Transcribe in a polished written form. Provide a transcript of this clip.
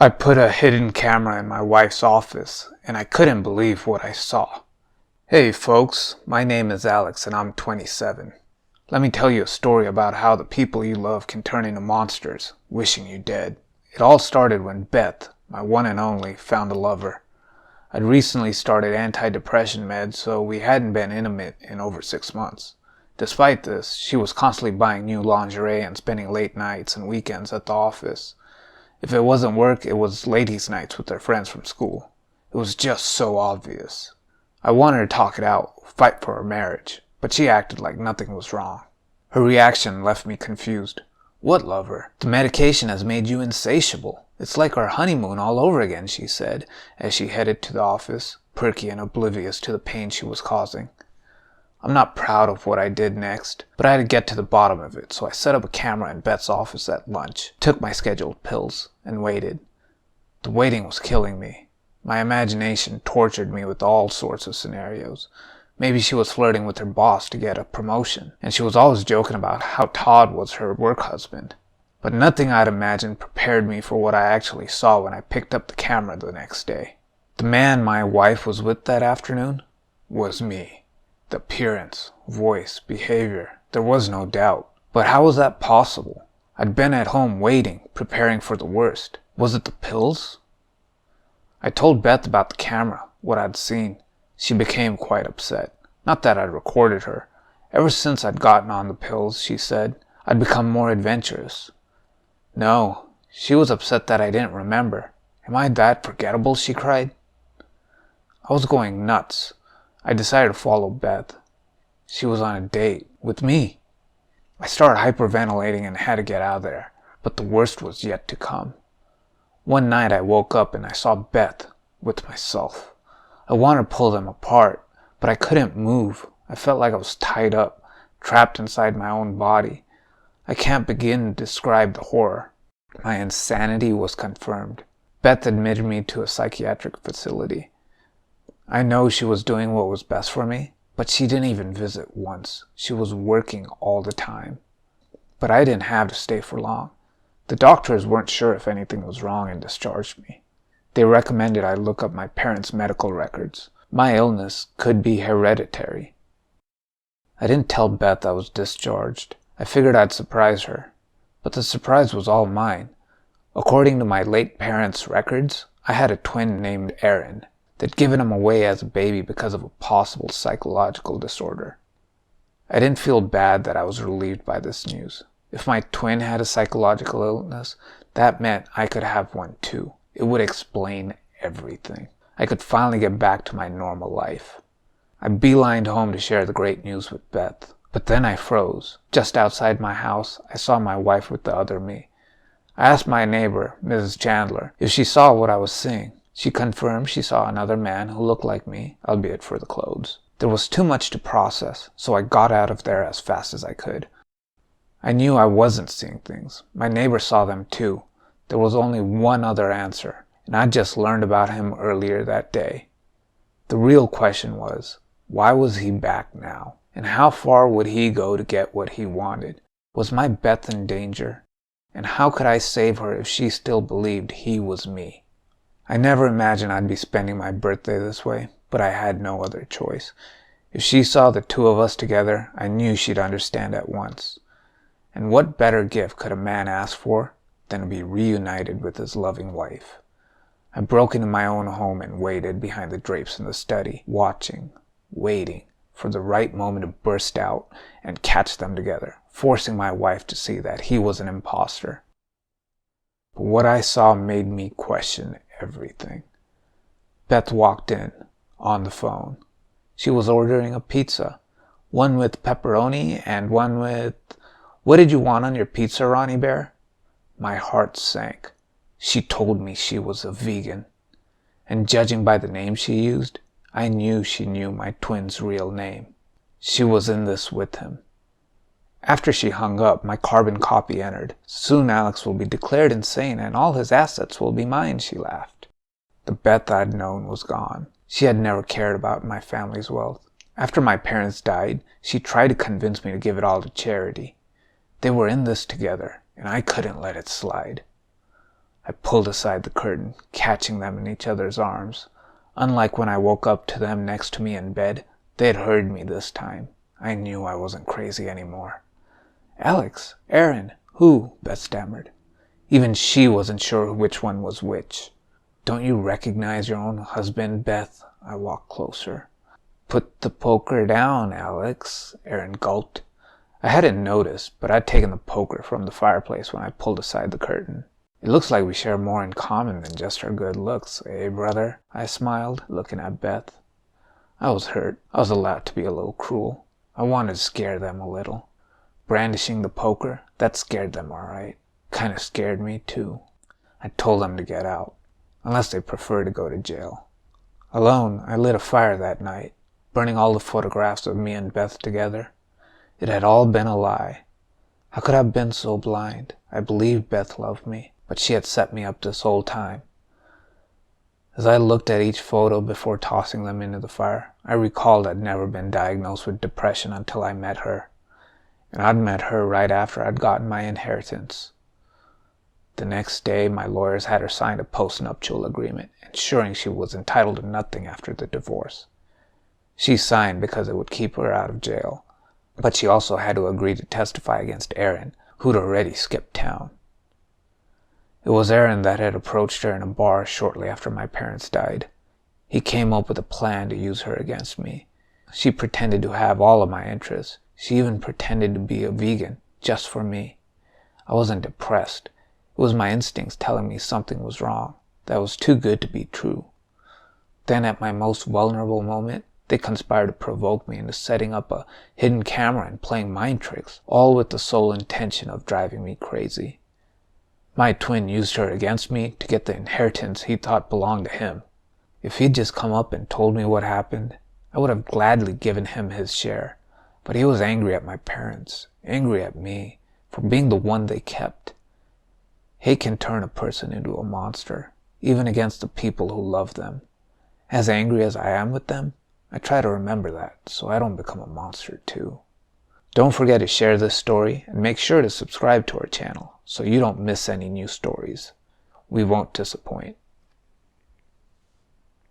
I put a hidden camera in my wife's office, and I couldn't believe what I saw. Hey folks, my name is Alex and I'm 27. Let me tell you a story about how the people you love can turn into monsters, wishing you dead. It all started when Beth, my one and only, found a lover. I'd recently started antidepressant meds, so we hadn't been intimate in over 6 months. Despite this, she was constantly buying new lingerie and spending late nights and weekends at the office. If it wasn't work, it was ladies' nights with their friends from school. It was just so obvious. I wanted to talk it out, fight for her marriage, but she acted like nothing was wrong. Her reaction left me confused. What lover? The medication has made you insatiable. It's like our honeymoon all over again, she said, as she headed to the office, perky and oblivious to the pain she was causing. I'm not proud of what I did next, but I had to get to the bottom of it, so I set up a camera in Beth's office at lunch, took my scheduled pills, and waited. The waiting was killing me. My imagination tortured me with all sorts of scenarios. Maybe she was flirting with her boss to get a promotion, and she was always joking about how Todd was her work husband. But nothing I'd imagined prepared me for what I actually saw when I picked up the camera the next day. The man my wife was with that afternoon was me. The appearance, voice, behavior, there was no doubt. But how was that possible? I'd been at home waiting, preparing for the worst. Was it the pills? I told Beth about the camera, what I'd seen. She became quite upset. Not that I'd recorded her. Ever since I'd gotten on the pills, she said, I'd become more adventurous. No, she was upset that I didn't remember. Am I that forgettable? She cried. I was going nuts. I decided to follow Beth. She was on a date with me. I started hyperventilating and had to get out of there, but the worst was yet to come. One night I woke up and I saw Beth with myself. I wanted to pull them apart, but I couldn't move. I felt like I was tied up, trapped inside my own body. I can't begin to describe the horror. My insanity was confirmed. Beth admitted me to a psychiatric facility. I know she was doing what was best for me, but she didn't even visit once. She was working all the time. But I didn't have to stay for long. The doctors weren't sure if anything was wrong and discharged me. They recommended I look up my parents' medical records. My illness could be hereditary. I didn't tell Beth I was discharged. I figured I'd surprise her. But the surprise was all mine. According to my late parents' records, I had a twin named Aaron. They'd given him away as a baby because of a possible psychological disorder. I didn't feel bad that I was relieved by this news. If my twin had a psychological illness, that meant I could have one too. It would explain everything. I could finally get back to my normal life. I beelined home to share the great news with Beth. But then I froze. Just outside my house, I saw my wife with the other me. I asked my neighbor, Mrs. Chandler, if she saw what I was seeing. She confirmed she saw another man who looked like me, albeit for the clothes. There was too much to process, so I got out of there as fast as I could. I knew I wasn't seeing things. My neighbor saw them too. There was only one other answer, and I just learned about him earlier that day. The real question was, why was he back now? And how far would he go to get what he wanted? Was my Beth in danger? And how could I save her if she still believed he was me? I never imagined I'd be spending my birthday this way, but I had no other choice. If she saw the two of us together, I knew she'd understand at once. And what better gift could a man ask for than to be reunited with his loving wife? I broke into my own home and waited behind the drapes in the study, watching, waiting for the right moment to burst out and catch them together, forcing my wife to see that he was an imposter. But what I saw made me question everything. Beth walked in, on the phone. She was ordering a pizza, one with pepperoni and one with... What did you want on your pizza, Ronnie Bear? My heart sank. She told me she was a vegan. And judging by the name she used, I knew she knew my twin's real name. She was in this with him. After she hung up, my carbon copy entered. Soon Alex will be declared insane and all his assets will be mine, she laughed. The Beth I'd known was gone. She had never cared about my family's wealth. After my parents died, she tried to convince me to give it all to charity. They were in this together, and I couldn't let it slide. I pulled aside the curtain, catching them in each other's arms. Unlike when I woke up to them next to me in bed, they had heard me this time. I knew I wasn't crazy anymore. "Alex, Aaron, who?" Beth stammered. Even she wasn't sure which one was which. "Don't you recognize your own husband, Beth?" I walked closer. "Put the poker down, Alex," Aaron gulped. I hadn't noticed, but I'd taken the poker from the fireplace when I pulled aside the curtain. "It looks like we share more in common than just our good looks, eh, brother?" I smiled, looking at Beth. I was hurt. I was allowed to be a little cruel. I wanted to scare them a little. Brandishing the poker, that scared them all right. Kind of scared me too. I told them to get out, unless they prefer to go to jail. Alone, I lit a fire that night, burning all the photographs of me and Beth together. It had all been a lie. How could I have been so blind? I believed Beth loved me, but she had set me up this whole time. As I looked at each photo before tossing them into the fire, I recalled I'd never been diagnosed with depression until I met her. And I'd met her right after I'd gotten my inheritance. The next day, my lawyers had her sign a post-nuptial agreement, ensuring she was entitled to nothing after the divorce. She signed because it would keep her out of jail, but she also had to agree to testify against Aaron, who'd already skipped town. It was Aaron that had approached her in a bar shortly after my parents died. He came up with a plan to use her against me. She pretended to have all of my interests. She even pretended to be a vegan, just for me. I wasn't depressed. It was my instincts telling me something was wrong, that was too good to be true. Then at my most vulnerable moment, they conspired to provoke me into setting up a hidden camera and playing mind tricks, all with the sole intention of driving me crazy. My twin used her against me to get the inheritance he thought belonged to him. If he'd just come up and told me what happened, I would have gladly given him his share. But he was angry at my parents, angry at me, for being the one they kept. Hate can turn a person into a monster, even against the people who love them. As angry as I am with them, I try to remember that, so I don't become a monster too. Don't forget to share this story, and make sure to subscribe to our channel, so you don't miss any new stories. We won't disappoint.